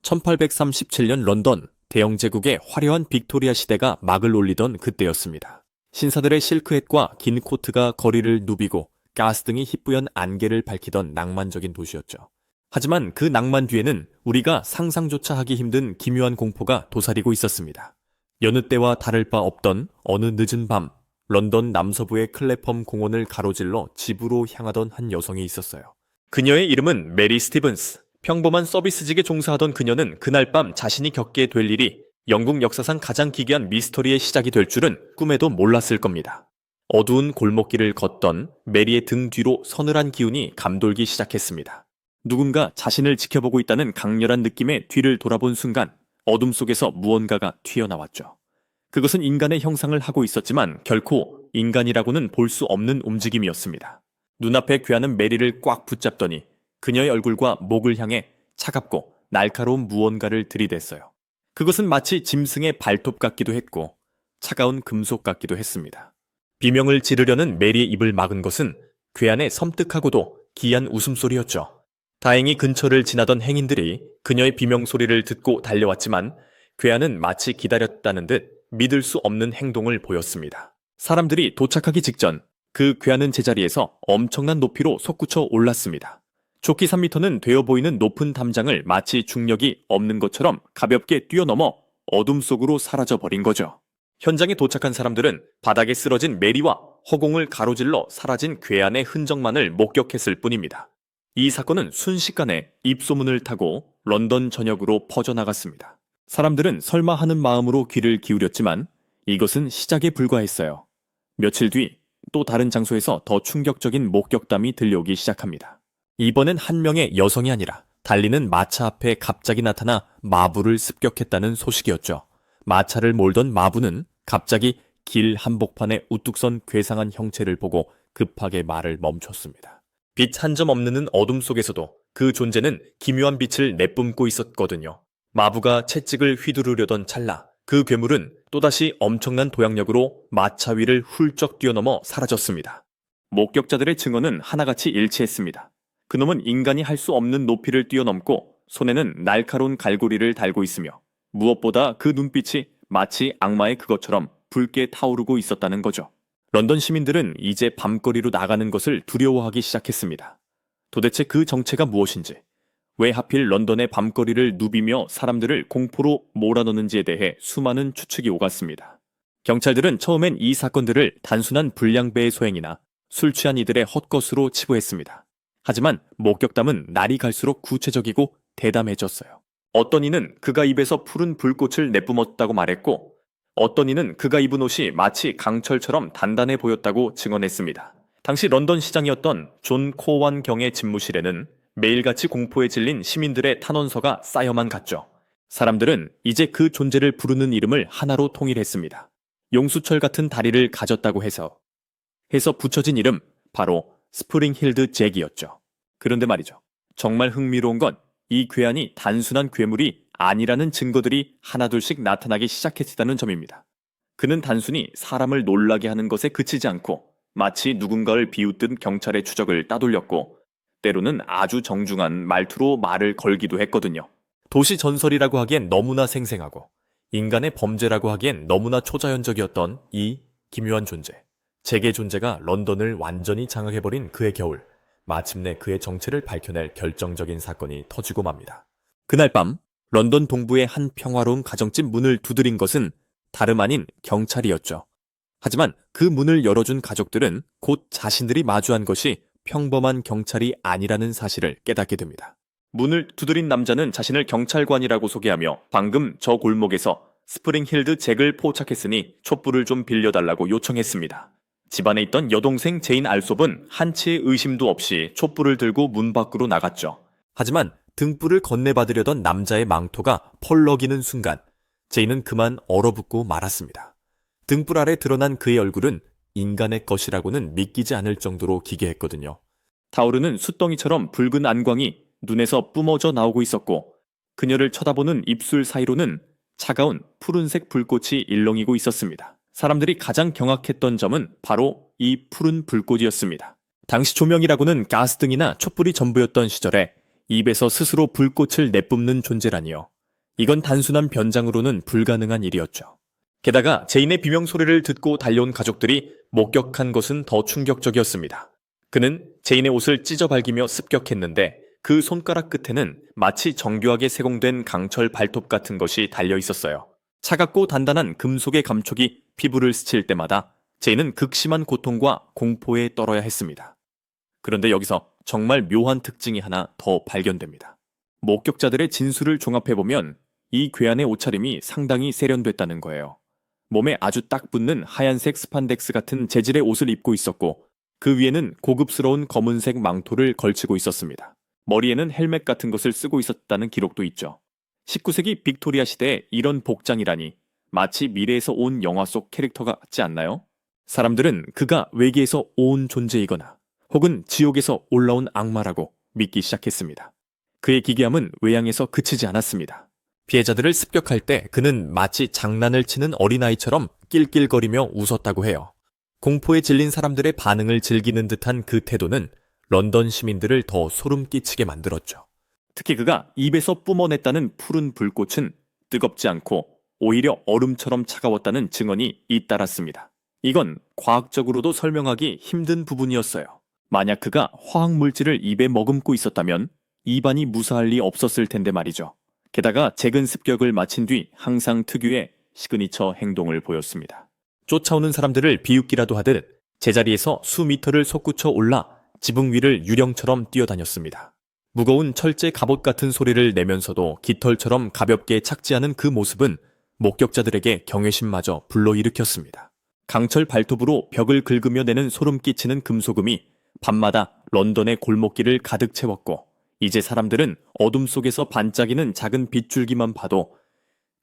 1837년 런던, 대영제국의 화려한 빅토리아 시대가 막을 올리던 그때였습니다. 신사들의 실크햇과 긴 코트가 거리를 누비고 가스등이 희뿌연 안개를 밝히던 낭만적인 도시였죠. 하지만 그 낭만 뒤에는 우리가 상상조차 하기 힘든 기묘한 공포가 도사리고 있었습니다. 여느 때와 다를 바 없던 어느 늦은 밤, 런던 남서부의 클래펌 공원을 가로질러 집으로 향하던 한 여성이 있었어요. 그녀의 이름은 메리 스티븐스. 평범한 서비스직에 종사하던 그녀는 그날 밤 자신이 겪게 될 일이 영국 역사상 가장 기괴한 미스터리의 시작이 될 줄은 꿈에도 몰랐을 겁니다. 어두운 골목길을 걷던 메리의 등 뒤로 서늘한 기운이 감돌기 시작했습니다. 누군가 자신을 지켜보고 있다는 강렬한 느낌에 뒤를 돌아본 순간 어둠 속에서 무언가가 튀어나왔죠. 그것은 인간의 형상을 하고 있었지만 결코 인간이라고는 볼 수 없는 움직임이었습니다. 눈앞에 괴하는 메리를 꽉 붙잡더니 그녀의 얼굴과 목을 향해 차갑고 날카로운 무언가를 들이댔어요. 그것은 마치 짐승의 발톱 같기도 했고 차가운 금속 같기도 했습니다. 비명을 지르려는 메리의 입을 막은 것은 괴한의 섬뜩하고도 기이한 웃음소리였죠. 다행히 근처를 지나던 행인들이 그녀의 비명소리를 듣고 달려왔지만 괴한은 마치 기다렸다는 듯 믿을 수 없는 행동을 보였습니다. 사람들이 도착하기 직전 그 괴한은 제자리에서 엄청난 높이로 솟구쳐 올랐습니다. 좁기 3m는 되어 보이는 높은 담장을 마치 중력이 없는 것처럼 가볍게 뛰어넘어 어둠 속으로 사라져버린 거죠. 현장에 도착한 사람들은 바닥에 쓰러진 메리와 허공을 가로질러 사라진 괴한의 흔적만을 목격했을 뿐입니다. 이 사건은 순식간에 입소문을 타고 런던 전역으로 퍼져나갔습니다. 사람들은 설마 하는 마음으로 귀를 기울였지만 이것은 시작에 불과했어요. 며칠 뒤 또 다른 장소에서 더 충격적인 목격담이 들려오기 시작합니다. 이번엔 한 명의 여성이 아니라 달리는 마차 앞에 갑자기 나타나 마부를 습격했다는 소식이었죠. 마차를 몰던 마부는 갑자기 길 한복판에 우뚝 선 괴상한 형체를 보고 급하게 말을 멈췄습니다. 빛 한 점 없는 어둠 속에서도 그 존재는 기묘한 빛을 내뿜고 있었거든요. 마부가 채찍을 휘두르려던 찰나 그 괴물은 또다시 엄청난 도약력으로 마차 위를 훌쩍 뛰어넘어 사라졌습니다. 목격자들의 증언은 하나같이 일치했습니다. 그놈은 인간이 할 수 없는 높이를 뛰어넘고 손에는 날카로운 갈고리를 달고 있으며 무엇보다 그 눈빛이 마치 악마의 그것처럼 붉게 타오르고 있었다는 거죠. 런던 시민들은 이제 밤거리로 나가는 것을 두려워하기 시작했습니다. 도대체 그 정체가 무엇인지, 왜 하필 런던의 밤거리를 누비며 사람들을 공포로 몰아넣는지에 대해 수많은 추측이 오갔습니다. 경찰들은 처음엔 이 사건들을 단순한 불량배의 소행이나 술 취한 이들의 헛것으로 치부했습니다. 하지만 목격담은 날이 갈수록 구체적이고 대담해졌어요. 어떤 이는 그가 입에서 푸른 불꽃을 내뿜었다고 말했고 어떤 이는 그가 입은 옷이 마치 강철처럼 단단해 보였다고 증언했습니다. 당시 런던 시장이었던 존 코완 경의 집무실에는 매일같이 공포에 질린 시민들의 탄원서가 쌓여만 갔죠. 사람들은 이제 그 존재를 부르는 이름을 하나로 통일했습니다. 용수철 같은 다리를 가졌다고 해서 붙여진 이름, 바로 스프링힐드 잭이었죠. 그런데 말이죠. 정말 흥미로운 건 이 괴한이 단순한 괴물이 아니라는 증거들이 하나둘씩 나타나기 시작했다는 점입니다. 그는 단순히 사람을 놀라게 하는 것에 그치지 않고 마치 누군가를 비웃듯 경찰의 추적을 따돌렸고 때로는 아주 정중한 말투로 말을 걸기도 했거든요. 도시 전설이라고 하기엔 너무나 생생하고 인간의 범죄라고 하기엔 너무나 초자연적이었던 이 기묘한 존재. 잭의 존재가 런던을 완전히 장악해버린 그의 겨울. 마침내 그의 정체를 밝혀낼 결정적인 사건이 터지고 맙니다. 그날 밤 런던 동부의 한 평화로운 가정집 문을 두드린 것은 다름 아닌 경찰이었죠. 하지만 그 문을 열어준 가족들은 곧 자신들이 마주한 것이 평범한 경찰이 아니라는 사실을 깨닫게 됩니다. 문을 두드린 남자는 자신을 경찰관이라고 소개하며 방금 저 골목에서 스프링힐드 잭을 포착했으니 촛불을 좀 빌려달라고 요청했습니다. 집안에 있던 여동생 제인 알솝은 한치의 의심도 없이 촛불을 들고 문 밖으로 나갔죠. 하지만 등불을 건네받으려던 남자의 망토가 펄럭이는 순간 제인은 그만 얼어붙고 말았습니다. 등불 아래 드러난 그의 얼굴은 인간의 것이라고는 믿기지 않을 정도로 기괴했거든요. 타오르는 숯덩이처럼 붉은 안광이 눈에서 뿜어져 나오고 있었고 그녀를 쳐다보는 입술 사이로는 차가운 푸른색 불꽃이 일렁이고 있었습니다. 사람들이 가장 경악했던 점은 바로 이 푸른 불꽃이었습니다. 당시 조명이라고는 가스등이나 촛불이 전부였던 시절에 입에서 스스로 불꽃을 내뿜는 존재라니요. 이건 단순한 변장으로는 불가능한 일이었죠. 게다가 제인의 비명 소리를 듣고 달려온 가족들이 목격한 것은 더 충격적이었습니다. 그는 제인의 옷을 찢어발기며 습격했는데 그 손가락 끝에는 마치 정교하게 세공된 강철 발톱 같은 것이 달려 있었어요. 차갑고 단단한 금속의 감촉이 피부를 스칠 때마다 제인은 극심한 고통과 공포에 떨어야 했습니다. 그런데 여기서 정말 묘한 특징이 하나 더 발견됩니다. 목격자들의 진술을 종합해보면 이 괴한의 옷차림이 상당히 세련됐다는 거예요. 몸에 아주 딱 붙는 하얀색 스판덱스 같은 재질의 옷을 입고 있었고 그 위에는 고급스러운 검은색 망토를 걸치고 있었습니다. 머리에는 헬멧 같은 것을 쓰고 있었다는 기록도 있죠. 19세기 빅토리아 시대에 이런 복장이라니 마치 미래에서 온 영화 속 캐릭터 같지 않나요? 사람들은 그가 외계에서 온 존재이거나 혹은 지옥에서 올라온 악마라고 믿기 시작했습니다. 그의 기괴함은 외양에서 그치지 않았습니다. 피해자들을 습격할 때 그는 마치 장난을 치는 어린아이처럼 낄낄거리며 웃었다고 해요. 공포에 질린 사람들의 반응을 즐기는 듯한 그 태도는 런던 시민들을 더 소름 끼치게 만들었죠. 특히 그가 입에서 뿜어냈다는 푸른 불꽃은 뜨겁지 않고 오히려 얼음처럼 차가웠다는 증언이 잇따랐습니다. 이건 과학적으로도 설명하기 힘든 부분이었어요. 만약 그가 화학물질을 입에 머금고 있었다면 입안이 무사할 리 없었을 텐데 말이죠. 게다가 잭은 습격을 마친 뒤 항상 특유의 시그니처 행동을 보였습니다. 쫓아오는 사람들을 비웃기라도 하듯 제자리에서 수미터를 솟구쳐 올라 지붕 위를 유령처럼 뛰어다녔습니다. 무거운 철제 갑옷 같은 소리를 내면서도 깃털처럼 가볍게 착지하는 그 모습은 목격자들에게 경외심마저 불러일으켰습니다. 강철 발톱으로 벽을 긁으며 내는 소름 끼치는 금소금이 밤마다 런던의 골목길을 가득 채웠고 이제 사람들은 어둠 속에서 반짝이는 작은 빗줄기만 봐도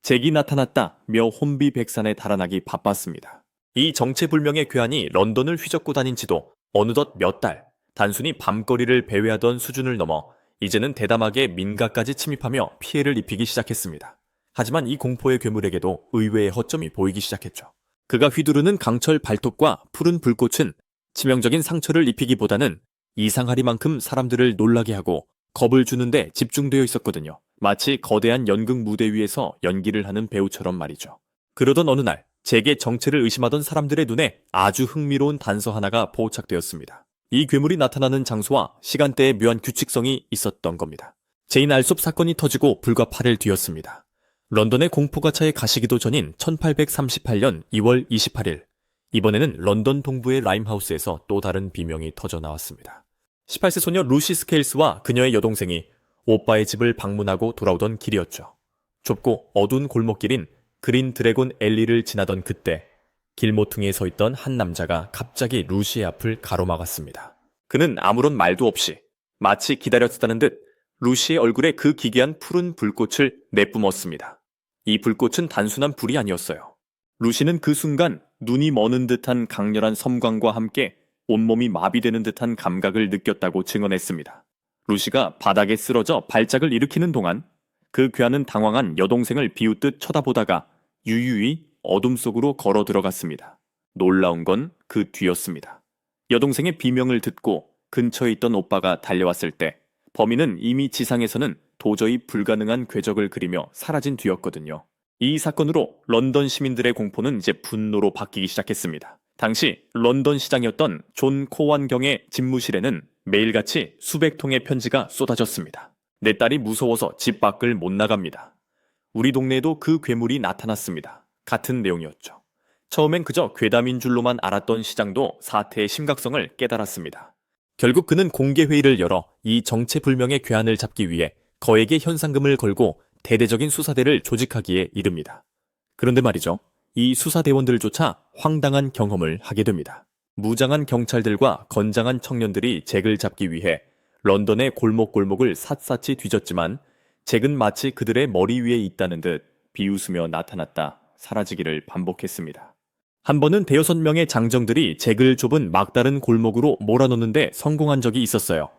잭이 나타났다며 혼비백산에 달아나기 바빴습니다. 이 정체불명의 괴한이 런던을 휘젓고 다닌 지도 어느덧 몇 달, 단순히 밤거리를 배회하던 수준을 넘어 이제는 대담하게 민가까지 침입하며 피해를 입히기 시작했습니다. 하지만 이 공포의 괴물에게도 의외의 허점이 보이기 시작했죠. 그가 휘두르는 강철 발톱과 푸른 불꽃은 치명적인 상처를 입히기보다는 이상하리만큼 사람들을 놀라게 하고 겁을 주는데 집중되어 있었거든요. 마치 거대한 연극 무대 위에서 연기를 하는 배우처럼 말이죠. 그러던 어느 날 잭의 정체를 의심하던 사람들의 눈에 아주 흥미로운 단서 하나가 포착되었습니다. 이 괴물이 나타나는 장소와 시간대에 묘한 규칙성이 있었던 겁니다. 제인 알솝 사건이 터지고 불과 8일 뒤였습니다. 런던의 공포가 차에 가시기도 전인 1838년 2월 28일 이번에는 런던 동부의 라임하우스에서 또 다른 비명이 터져 나왔습니다. 18세 소녀 루시 스케일스와 그녀의 여동생이 오빠의 집을 방문하고 돌아오던 길이었죠. 좁고 어두운 골목길인 그린 드래곤 앨리를 지나던 그때 길모퉁이에 서 있던 한 남자가 갑자기 루시의 앞을 가로막았습니다. 그는 아무런 말도 없이 마치 기다렸다는 듯 루시의 얼굴에 그 기괴한 푸른 불꽃을 내뿜었습니다. 이 불꽃은 단순한 불이 아니었어요. 루시는 그 순간 눈이 머는 듯한 강렬한 섬광과 함께 온몸이 마비되는 듯한 감각을 느꼈다고 증언했습니다. 루시가 바닥에 쓰러져 발작을 일으키는 동안 그 괴한은 당황한 여동생을 비웃듯 쳐다보다가 유유히 어둠 속으로 걸어 들어갔습니다. 놀라운 건 그 뒤였습니다. 여동생의 비명을 듣고 근처에 있던 오빠가 달려왔을 때 범인은 이미 지상에서는 도저히 불가능한 궤적을 그리며 사라진 뒤였거든요. 이 사건으로 런던 시민들의 공포는 이제 분노로 바뀌기 시작했습니다. 당시 런던 시장이었던 존 코완경의 집무실에는 매일같이 수백 통의 편지가 쏟아졌습니다. 내 딸이 무서워서 집 밖을 못 나갑니다. 우리 동네에도 그 괴물이 나타났습니다. 같은 내용이었죠. 처음엔 그저 괴담인 줄로만 알았던 시장도 사태의 심각성을 깨달았습니다. 결국 그는 공개회의를 열어 이 정체불명의 괴한을 잡기 위해 거액의 현상금을 걸고 대대적인 수사대를 조직하기에 이릅니다. 그런데 말이죠. 이 수사대원들조차 황당한 경험을 하게 됩니다. 무장한 경찰들과 건장한 청년들이 잭을 잡기 위해 런던의 골목골목을 샅샅이 뒤졌지만 잭은 마치 그들의 머리 위에 있다는 듯 비웃으며 나타났다 사라지기를 반복했습니다. 한 번은 대여섯 명의 장정들이 잭을 좁은 막다른 골목으로 몰아넣는데 성공한 적이 있었어요.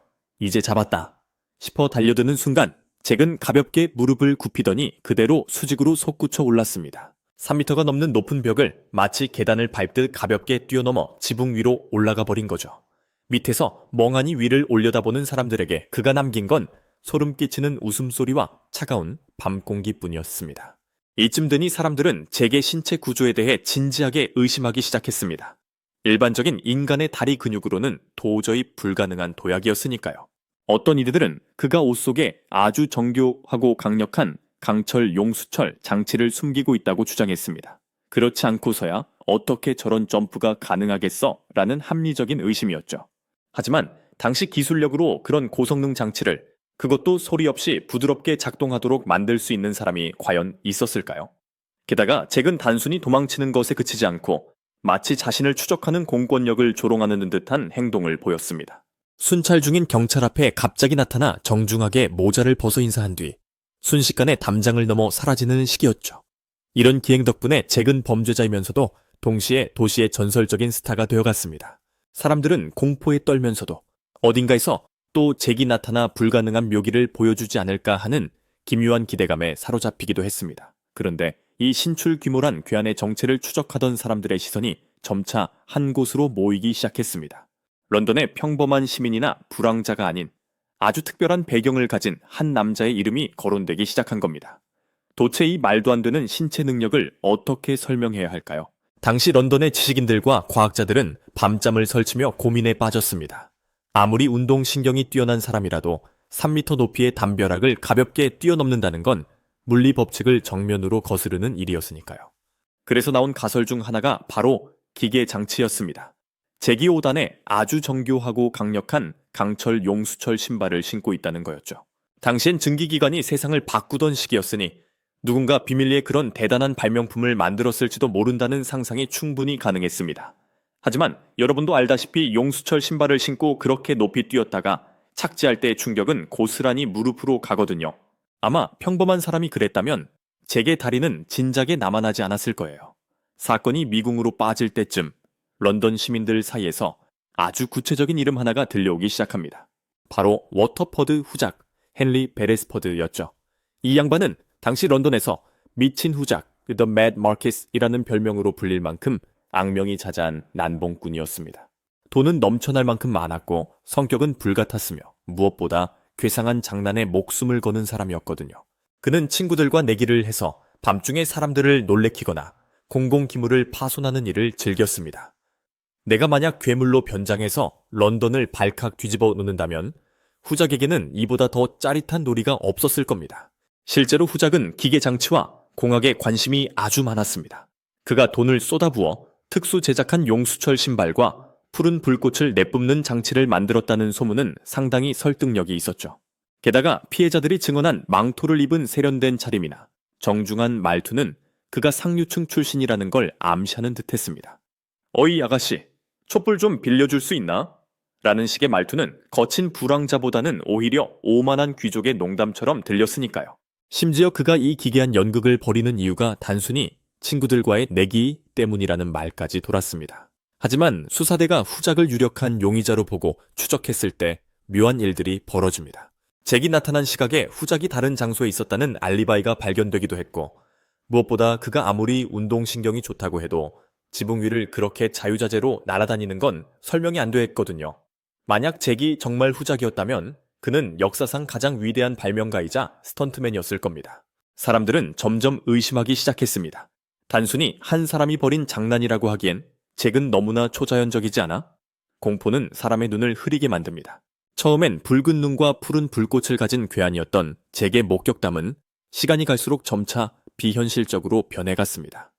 이제 잡았다 싶어 달려드는 순간 잭은 가볍게 무릎을 굽히더니 그대로 수직으로 솟구쳐 올랐습니다. 3m가 넘는 높은 벽을 마치 계단을 밟듯 가볍게 뛰어넘어 지붕 위로 올라가 버린 거죠. 밑에서 멍하니 위를 올려다보는 사람들에게 그가 남긴 건 소름 끼치는 웃음소리와 차가운 밤 공기뿐이었습니다. 이쯤 되니 사람들은 잭의 신체 구조에 대해 진지하게 의심하기 시작했습니다. 일반적인 인간의 다리 근육으로는 도저히 불가능한 도약이었으니까요. 어떤 이들은 그가 옷 속에 아주 정교하고 강력한 강철 용수철 장치를 숨기고 있다고 주장했습니다. 그렇지 않고서야 어떻게 저런 점프가 가능하겠어? 라는 합리적인 의심이었죠. 하지만 당시 기술력으로 그런 고성능 장치를 그것도 소리 없이 부드럽게 작동하도록 만들 수 있는 사람이 과연 있었을까요? 게다가 잭은 단순히 도망치는 것에 그치지 않고 마치 자신을 추적하는 공권력을 조롱하는 듯한 행동을 보였습니다. 순찰 중인 경찰 앞에 갑자기 나타나 정중하게 모자를 벗어 인사한 뒤 순식간에 담장을 넘어 사라지는 시기였죠. 이런 기행 덕분에 잭은 범죄자이면서도 동시에 도시의 전설적인 스타가 되어갔습니다. 사람들은 공포에 떨면서도 어딘가에서 또 잭이 나타나 불가능한 묘기를 보여주지 않을까 하는 기묘한 기대감에 사로잡히기도 했습니다. 그런데 이 신출 규모란 괴한의 정체를 추적하던 사람들의 시선이 점차 한 곳으로 모이기 시작했습니다. 런던의 평범한 시민이나 불황자가 아닌 아주 특별한 배경을 가진 한 남자의 이름이 거론되기 시작한 겁니다. 도대체 이 말도 안 되는 신체 능력을 어떻게 설명해야 할까요? 당시 런던의 지식인들과 과학자들은 밤잠을 설치며 고민에 빠졌습니다. 아무리 운동신경이 뛰어난 사람이라도 3m 높이의 담벼락을 가볍게 뛰어넘는다는 건 물리 법칙을 정면으로 거스르는 일이었으니까요. 그래서 나온 가설 중 하나가 바로 기계 장치였습니다. 잭이 5단에 아주 정교하고 강력한 강철 용수철 신발을 신고 있다는 거였죠. 당시엔 증기기관이 세상을 바꾸던 시기였으니 누군가 비밀리에 그런 대단한 발명품을 만들었을지도 모른다는 상상이 충분히 가능했습니다. 하지만 여러분도 알다시피 용수철 신발을 신고 그렇게 높이 뛰었다가 착지할 때의 충격은 고스란히 무릎으로 가거든요. 아마 평범한 사람이 그랬다면 잭의 다리는 진작에 남아나지 않았을 거예요. 사건이 미궁으로 빠질 때쯤 런던 시민들 사이에서 아주 구체적인 이름 하나가 들려오기 시작합니다. 바로 워터퍼드 후작 헨리 베레스퍼드였죠. 이 양반은 당시 런던에서 미친 후작 The Mad Marquis이라는 별명으로 불릴 만큼 악명이 자자한 난봉꾼이었습니다. 돈은 넘쳐날 만큼 많았고 성격은 불같았으며 무엇보다 괴상한 장난에 목숨을 거는 사람이었거든요. 그는 친구들과 내기를 해서 밤중에 사람들을 놀래키거나 공공기물을 파손하는 일을 즐겼습니다. 내가 만약 괴물로 변장해서 런던을 발칵 뒤집어 놓는다면 후작에게는 이보다 더 짜릿한 놀이가 없었을 겁니다. 실제로 후작은 기계장치와 공학에 관심이 아주 많았습니다. 그가 돈을 쏟아부어 특수 제작한 용수철 신발과 푸른 불꽃을 내뿜는 장치를 만들었다는 소문은 상당히 설득력이 있었죠. 게다가 피해자들이 증언한 망토를 입은 세련된 차림이나 정중한 말투는 그가 상류층 출신이라는 걸 암시하는 듯했습니다. 어이 아가씨, 촛불 좀 빌려줄 수 있나? 라는 식의 말투는 거친 불황자보다는 오히려 오만한 귀족의 농담처럼 들렸으니까요. 심지어 그가 이 기괴한 연극을 벌이는 이유가 단순히 친구들과의 내기 때문이라는 말까지 돌았습니다. 하지만 수사대가 후작을 유력한 용의자로 보고 추적했을 때 묘한 일들이 벌어집니다. 잭이 나타난 시각에 후작이 다른 장소에 있었다는 알리바이가 발견되기도 했고 무엇보다 그가 아무리 운동신경이 좋다고 해도 지붕 위를 그렇게 자유자재로 날아다니는 건 설명이 안 됐거든요. 만약 잭이 정말 후작이었다면 그는 역사상 가장 위대한 발명가이자 스턴트맨이었을 겁니다. 사람들은 점점 의심하기 시작했습니다. 단순히 한 사람이 벌인 장난이라고 하기엔 잭은 너무나 초자연적이지 않아? 공포는 사람의 눈을 흐리게 만듭니다. 처음엔 붉은 눈과 푸른 불꽃을 가진 괴한이었던 잭의 목격담은 시간이 갈수록 점차 비현실적으로 변해갔습니다.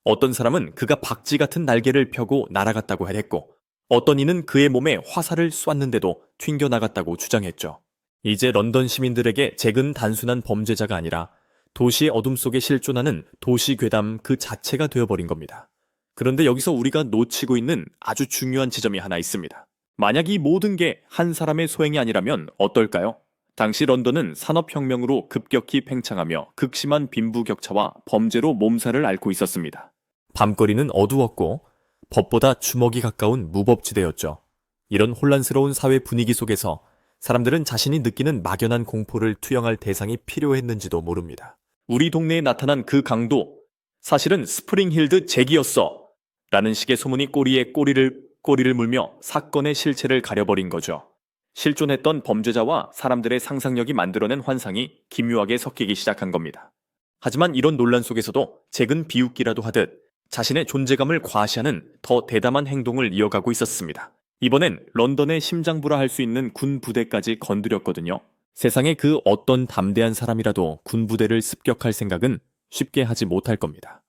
어떤 사람은 그가 박쥐 같은 날개를 펴고 날아갔다고 했고 어떤 이는 그의 몸에 화살을 쐈는데도 튕겨나갔다고 주장했죠. 이제 런던 시민들에게 잭은 단순한 범죄자가 아니라 도시의 어둠 속에 실존하는 도시괴담 그 자체가 되어버린 겁니다. 그런데 여기서 우리가 놓치고 있는 아주 중요한 지점이 하나 있습니다. 만약 이 모든 게 한 사람의 소행이 아니라면 어떨까요? 당시 런던은 산업혁명으로 급격히 팽창하며 극심한 빈부격차와 범죄로 몸살을 앓고 있었습니다. 밤거리는 어두웠고 법보다 주먹이 가까운 무법지대였죠. 이런 혼란스러운 사회 분위기 속에서 사람들은 자신이 느끼는 막연한 공포를 투영할 대상이 필요했는지도 모릅니다. 우리 동네에 나타난 그 강도, 사실은 스프링힐드 잭이었어 라는 식의 소문이 꼬리에 꼬리를 물며 사건의 실체를 가려버린 거죠. 실존했던 범죄자와 사람들의 상상력이 만들어낸 환상이 기묘하게 섞이기 시작한 겁니다. 하지만 이런 논란 속에서도 잭은 비웃기라도 하듯 자신의 존재감을 과시하는 더 대담한 행동을 이어가고 있었습니다. 이번엔 런던의 심장부라 할 수 있는 군 부대까지 건드렸거든요. 세상에 그 어떤 담대한 사람이라도 군 부대를 습격할 생각은 쉽게 하지 못할 겁니다.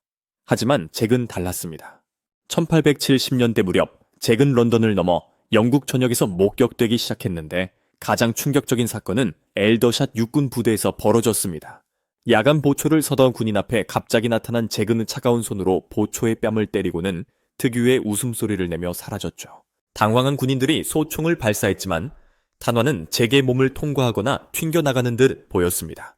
하지만 잭은 달랐습니다. 1870년대 무렵 잭은 런던을 넘어 영국 전역에서 목격되기 시작했는데 가장 충격적인 사건은 엘더샷 육군 부대에서 벌어졌습니다. 야간 보초를 서던 군인 앞에 갑자기 나타난 잭은 차가운 손으로 보초의 뺨을 때리고는 특유의 웃음소리를 내며 사라졌죠. 당황한 군인들이 소총을 발사했지만 탄환은 잭의 몸을 통과하거나 튕겨나가는 듯 보였습니다.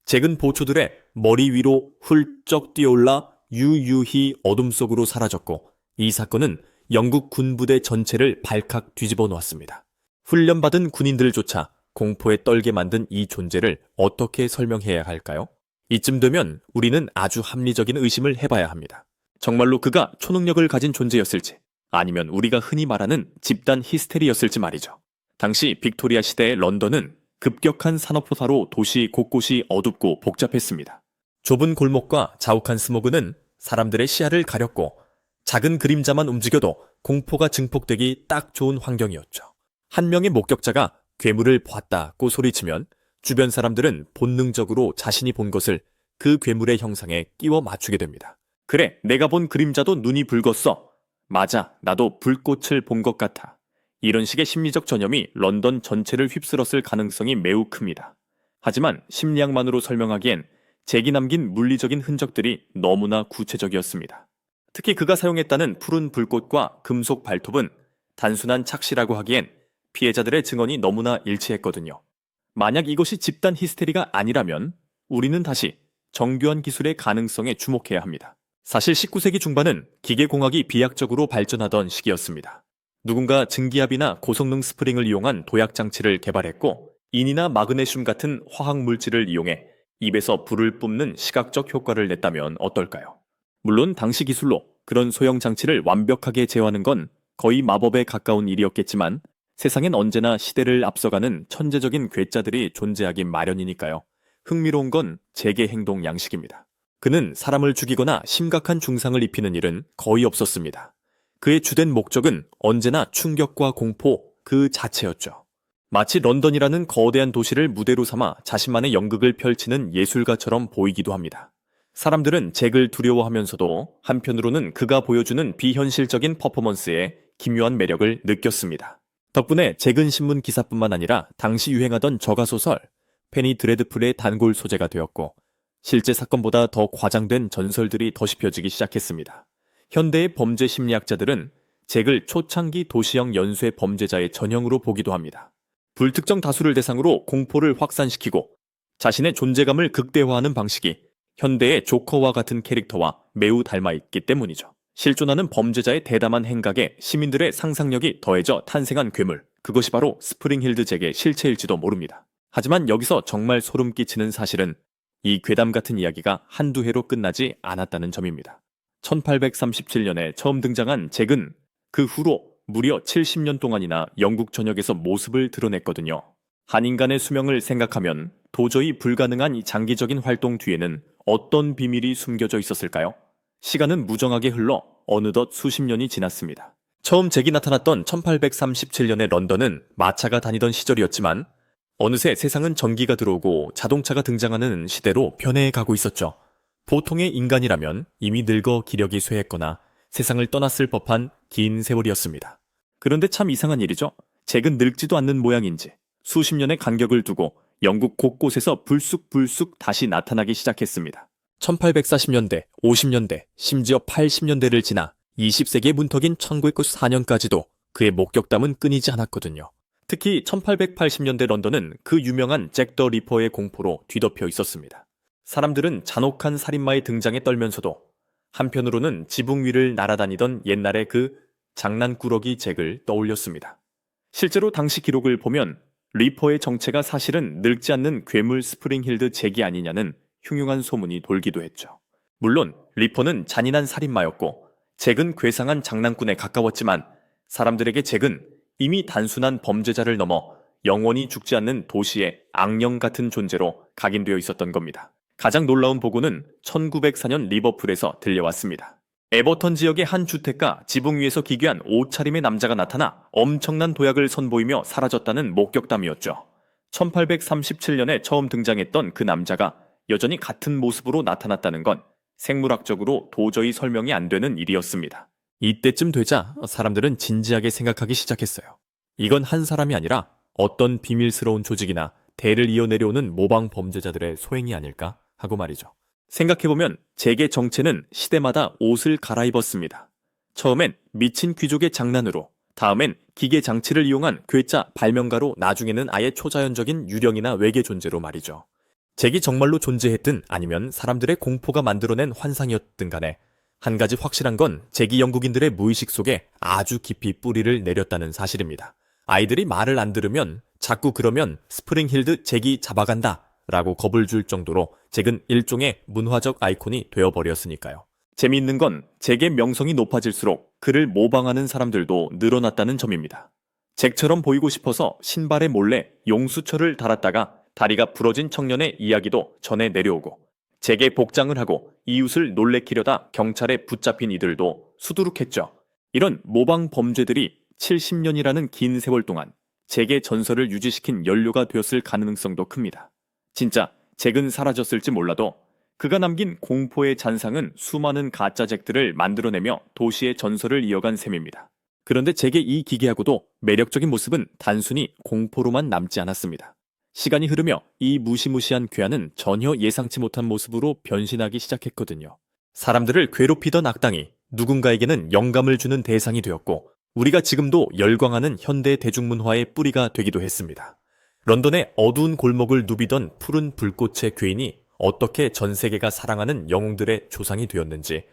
잭은 보초들의 머리 위로 훌쩍 뛰어올라 유유히 어둠 속으로 사라졌고 이 사건은 영국 군부대 전체를 발칵 뒤집어 놓았습니다. 훈련받은 군인들조차 공포에 떨게 만든 이 존재를 어떻게 설명해야 할까요? 이쯤 되면 우리는 아주 합리적인 의심을 해봐야 합니다. 정말로 그가 초능력을 가진 존재였을지 아니면 우리가 흔히 말하는 집단 히스테리였을지 말이죠. 당시 빅토리아 시대의 런던은 급격한 산업화로 도시 곳곳이 어둡고 복잡했습니다. 좁은 골목과 자욱한 스모그는 사람들의 시야를 가렸고 작은 그림자만 움직여도 공포가 증폭되기 딱 좋은 환경이었죠. 한 명의 목격자가 괴물을 보았다고 소리치면 주변 사람들은 본능적으로 자신이 본 것을 그 괴물의 형상에 끼워 맞추게 됩니다. 그래, 내가 본 그림자도 눈이 붉었어. 맞아, 나도 불꽃을 본 것 같아. 이런 식의 심리적 전염이 런던 전체를 휩쓸었을 가능성이 매우 큽니다. 하지만 심리학만으로 설명하기엔 잭이 남긴 물리적인 흔적들이 너무나 구체적이었습니다. 특히 그가 사용했다는 푸른 불꽃과 금속 발톱은 단순한 착시라고 하기엔 피해자들의 증언이 너무나 일치했거든요. 만약 이것이 집단 히스테리가 아니라면 우리는 다시 정교한 기술의 가능성에 주목해야 합니다. 사실 19세기 중반은 기계공학이 비약적으로 발전하던 시기였습니다. 누군가 증기압이나 고성능 스프링을 이용한 도약 장치를 개발했고 인이나 마그네슘 같은 화학 물질을 이용해 입에서 불을 뿜는 시각적 효과를 냈다면 어떨까요? 물론 당시 기술로 그런 소형 장치를 완벽하게 제어하는 건 거의 마법에 가까운 일이었겠지만 세상엔 언제나 시대를 앞서가는 천재적인 괴짜들이 존재하기 마련이니까요. 흥미로운 건 잭의 행동 양식입니다. 그는 사람을 죽이거나 심각한 중상을 입히는 일은 거의 없었습니다. 그의 주된 목적은 언제나 충격과 공포 그 자체였죠. 마치 런던이라는 거대한 도시를 무대로 삼아 자신만의 연극을 펼치는 예술가처럼 보이기도 합니다. 사람들은 잭을 두려워하면서도 한편으로는 그가 보여주는 비현실적인 퍼포먼스에 기묘한 매력을 느꼈습니다. 덕분에 잭은 신문 기사뿐만 아니라 당시 유행하던 저가소설 페니 드레드풀의 단골 소재가 되었고 실제 사건보다 더 과장된 전설들이 더씹혀지기 시작했습니다. 현대의 범죄 심리학자들은 잭을 초창기 도시형 연쇄 범죄자의 전형으로 보기도 합니다. 불특정 다수를 대상으로 공포를 확산시키고 자신의 존재감을 극대화하는 방식이 현대의 조커와 같은 캐릭터와 매우 닮아있기 때문이죠. 실존하는 범죄자의 대담한 행각에 시민들의 상상력이 더해져 탄생한 괴물, 그것이 바로 스프링힐드 잭의 실체일지도 모릅니다. 하지만 여기서 정말 소름 끼치는 사실은 이 괴담 같은 이야기가 한두 해로 끝나지 않았다는 점입니다. 1837년에 처음 등장한 잭은 그 후로 무려 70년 동안이나 영국 전역에서 모습을 드러냈거든요. 한 인간의 수명을 생각하면 도저히 불가능한 이 장기적인 활동 뒤에는 어떤 비밀이 숨겨져 있었을까요? 시간은 무정하게 흘러 어느덧 수십 년이 지났습니다. 처음 잭이 나타났던 1837년의 런던은 마차가 다니던 시절이었지만 어느새 세상은 전기가 들어오고 자동차가 등장하는 시대로 변해가고 있었죠. 보통의 인간이라면 이미 늙어 기력이 쇠했거나 세상을 떠났을 법한 긴 세월이었습니다. 그런데 참 이상한 일이죠. 잭은 늙지도 않는 모양인지 수십 년의 간격을 두고 영국 곳곳에서 불쑥불쑥 다시 나타나기 시작했습니다. 1840년대, 50년대, 심지어 80년대를 지나 20세기의 문턱인 1994년까지도 그의 목격담은 끊이지 않았거든요. 특히 1880년대 런던은 그 유명한 잭 더 리퍼의 공포로 뒤덮여 있었습니다. 사람들은 잔혹한 살인마의 등장에 떨면서도 한편으로는 지붕 위를 날아다니던 옛날의 그 장난꾸러기 잭을 떠올렸습니다. 실제로 당시 기록을 보면 리퍼의 정체가 사실은 늙지 않는 괴물 스프링힐드 잭이 아니냐는 흉흉한 소문이 돌기도 했죠. 물론 리퍼는 잔인한 살인마였고 잭은 괴상한 장난꾼에 가까웠지만 사람들에게 잭은 이미 단순한 범죄자를 넘어 영원히 죽지 않는 도시의 악령 같은 존재로 각인되어 있었던 겁니다. 가장 놀라운 보고는 1904년 리버풀에서 들려왔습니다. 에버턴 지역의 한 주택가 지붕 위에서 기괴한 옷차림의 남자가 나타나 엄청난 도약을 선보이며 사라졌다는 목격담이었죠. 1837년에 처음 등장했던 그 남자가 여전히 같은 모습으로 나타났다는 건 생물학적으로 도저히 설명이 안 되는 일이었습니다. 이때쯤 되자 사람들은 진지하게 생각하기 시작했어요. 이건 한 사람이 아니라 어떤 비밀스러운 조직이나 대를 이어 내려오는 모방 범죄자들의 소행이 아닐까 하고 말이죠. 생각해보면 제게 정체는 시대마다 옷을 갈아입었습니다. 처음엔 미친 귀족의 장난으로, 다음엔 기계 장치를 이용한 괴짜 발명가로, 나중에는 아예 초자연적인 유령이나 외계 존재로 말이죠. 잭이 정말로 존재했든 아니면 사람들의 공포가 만들어낸 환상이었든 간에 한 가지 확실한 건 잭이 영국인들의 무의식 속에 아주 깊이 뿌리를 내렸다는 사실입니다. 아이들이 말을 안 들으면, 자꾸 그러면 스프링힐드 잭이 잡아간다 라고 겁을 줄 정도로 잭은 일종의 문화적 아이콘이 되어버렸으니까요. 재미있는 건 잭의 명성이 높아질수록 그를 모방하는 사람들도 늘어났다는 점입니다. 잭처럼 보이고 싶어서 신발에 몰래 용수철을 달았다가 다리가 부러진 청년의 이야기도 전해 내려오고, 잭의 복장을 하고 이웃을 놀래키려다 경찰에 붙잡힌 이들도 수두룩했죠. 이런 모방 범죄들이 70년이라는 긴 세월 동안 잭의 전설을 유지시킨 연료가 되었을 가능성도 큽니다. 진짜 잭은 사라졌을지 몰라도 그가 남긴 공포의 잔상은 수많은 가짜 잭들을 만들어내며 도시의 전설을 이어간 셈입니다. 그런데 잭의 이 기괴하고도 매력적인 모습은 단순히 공포로만 남지 않았습니다. 시간이 흐르며 이 무시무시한 괴한은 전혀 예상치 못한 모습으로 변신하기 시작했거든요. 사람들을 괴롭히던 악당이 누군가에게는 영감을 주는 대상이 되었고, 우리가 지금도 열광하는 현대 대중문화의 뿌리가 되기도 했습니다. 런던의 어두운 골목을 누비던 푸른 불꽃의 괴인이 어떻게 전 세계가 사랑하는 영웅들의 조상이 되었는지,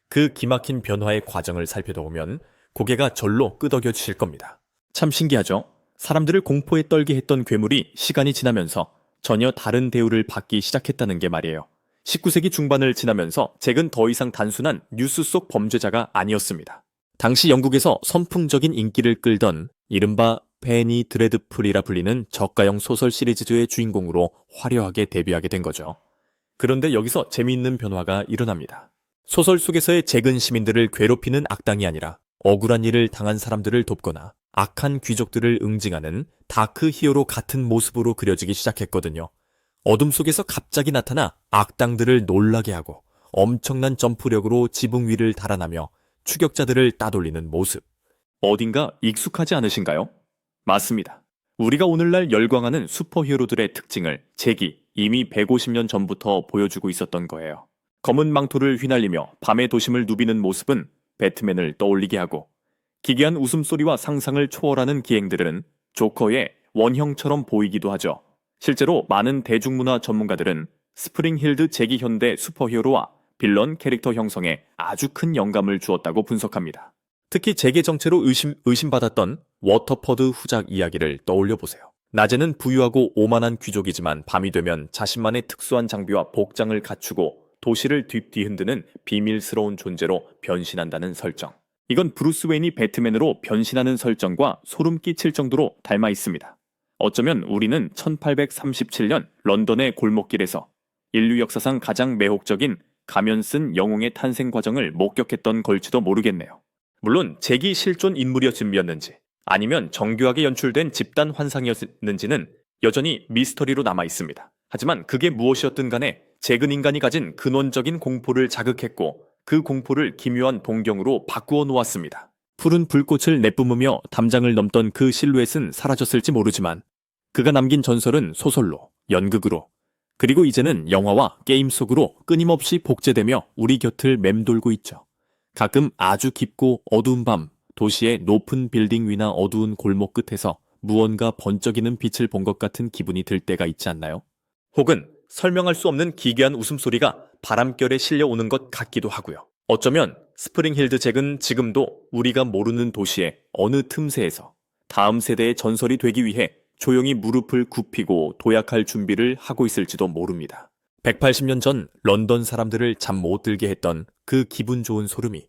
그 기막힌 변화의 과정을 살펴다 보면 고개가 절로 끄덕여지실 겁니다. 참 신기하죠? 사람들을 공포에 떨게 했던 괴물이 시간이 지나면서 전혀 다른 대우를 받기 시작했다는 게 말이에요. 19세기 중반을 지나면서 잭은 더 이상 단순한 뉴스 속 범죄자가 아니었습니다. 당시 영국에서 선풍적인 인기를 끌던 이른바 페니 드레드풀이라 불리는 저가형 소설 시리즈의 주인공으로 화려하게 데뷔하게 된 거죠. 그런데 여기서 재미있는 변화가 일어납니다. 소설 속에서의 잭은 시민들을 괴롭히는 악당이 아니라 억울한 일을 당한 사람들을 돕거나 악한 귀족들을 응징하는 다크 히어로 같은 모습으로 그려지기 시작했거든요. 어둠 속에서 갑자기 나타나 악당들을 놀라게 하고 엄청난 점프력으로 지붕 위를 달아나며 추격자들을 따돌리는 모습. 어딘가 익숙하지 않으신가요? 맞습니다. 우리가 오늘날 열광하는 슈퍼히어로들의 특징을 잭이 이미 150년 전부터 보여주고 있었던 거예요. 검은 망토를 휘날리며 밤의 도심을 누비는 모습은 배트맨을 떠올리게 하고, 기괴한 웃음소리와 상상을 초월하는 기행들은 조커의 원형처럼 보이기도 하죠. 실제로 많은 대중문화 전문가들은 스프링힐드 잭이 현대 슈퍼히어로와 빌런 캐릭터 형성에 아주 큰 영감을 주었다고 분석합니다. 특히 잭의 정체로 의심받았던 워터퍼드 후작 이야기를 떠올려보세요. 낮에는 부유하고 오만한 귀족이지만 밤이 되면 자신만의 특수한 장비와 복장을 갖추고 도시를 뒤흔드는 비밀스러운 존재로 변신한다는 설정. 이건 브루스 웨인이 배트맨으로 변신하는 설정과 소름 끼칠 정도로 닮아 있습니다. 어쩌면 우리는 1837년 런던의 골목길에서 인류 역사상 가장 매혹적인 가면 쓴 영웅의 탄생 과정을 목격했던 걸지도 모르겠네요. 물론 잭이 실존 인물이었는지 아니면 정교하게 연출된 집단 환상이었는지는 여전히 미스터리로 남아 있습니다. 하지만 그게 무엇이었든 간에 잭은 인간이 가진 근원적인 공포를 자극했고, 그 공포를 기묘한 동경으로 바꾸어 놓았습니다. 푸른 불꽃을 내뿜으며 담장을 넘던 그 실루엣은 사라졌을지 모르지만 그가 남긴 전설은 소설로, 연극으로, 그리고 이제는 영화와 게임 속으로 끊임없이 복제되며 우리 곁을 맴돌고 있죠. 가끔 아주 깊고 어두운 밤, 도시의 높은 빌딩 위나 어두운 골목 끝에서 무언가 번쩍이는 빛을 본 것 같은 기분이 들 때가 있지 않나요? 혹은 설명할 수 없는 기괴한 웃음소리가 바람결에 실려오는 것 같기도 하고요. 어쩌면 스프링힐드 잭은 지금도 우리가 모르는 도시의 어느 틈새에서 다음 세대의 전설이 되기 위해 조용히 무릎을 굽히고 도약할 준비를 하고 있을지도 모릅니다. 180년 전 런던 사람들을 잠 못 들게 했던 그 기분 좋은 소름이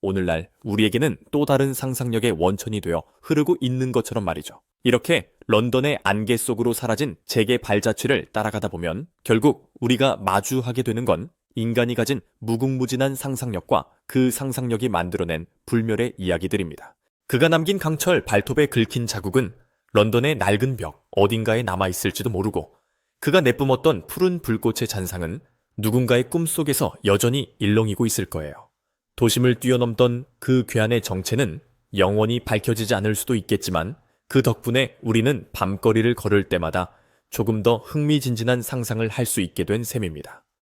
오늘날 우리에게는 또 다른 상상력의 원천이 되어 흐르고 있는 것처럼 말이죠. 이렇게 런던의 안개 속으로 사라진 제게 발자취를 따라가다 보면 결국 우리가 마주하게 되는 건 인간이 가진 무궁무진한 상상력과 그 상상력이 만들어낸 불멸의 이야기들입니다. 그가 남긴 강철 발톱에 긁힌 자국은 런던의 낡은 벽 어딘가에 남아있을지도 모르고, 그가 내뿜었던 푸른 불꽃의 잔상은 누군가의 꿈속에서 여전히 일렁이고 있을 거예요. 도심을 뛰어넘던 그 괴한의 정체는 영원히 밝혀지지 않을 수도 있겠지만, 그 덕분에 우리는 밤거리를 걸을 때마다 조금 더 흥미진진한 상상을 할 수 있게 된 셈입니다.